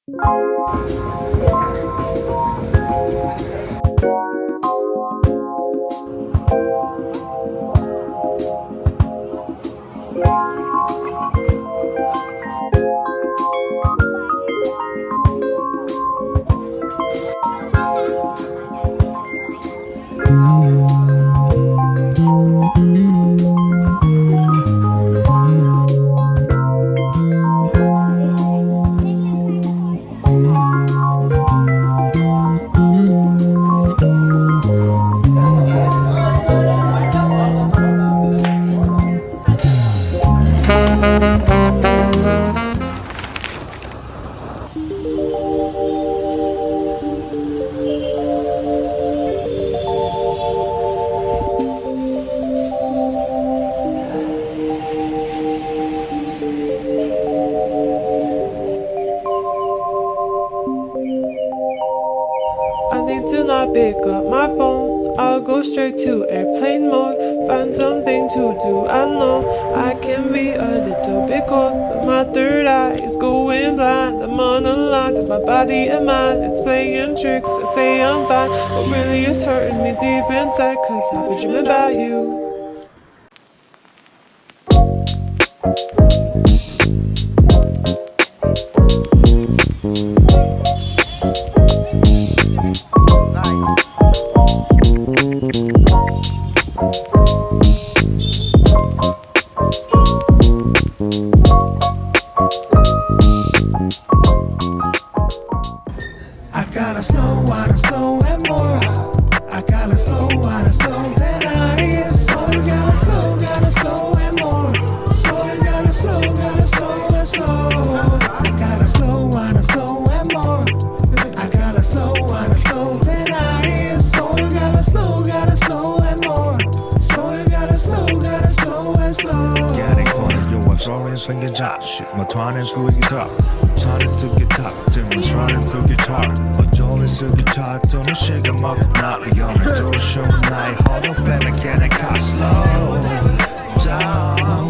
I need to not pick up my phone. I'll go straight to airplane mode. Find something to do. I know I can be a little bit cold, but my third eye is going blind. I'm on a line with my body and mind. It's playing tricks. I say I'm fine, but really it's hurting me deep inside. Cause I've been dreaming about you. I gotta slow, wanna slow and more. I gotta slow, wanna slow than I is. So you gotta slow and more. So you gotta slow and slow. I gotta slow, wanna slow and more. I gotta slow, wanna slow than I is. So you gotta slow and more. So you gotta slow and slow. Getting caught in your webs, rolling, swinging job. Shit, my twine is through guitar. Turning to guitar, Tim's running through guitar. 어쩌면 쓰 guitar, 또는 시간 먹고 날아오는 또 show night. 허도 빼면 걔네 가 slow down.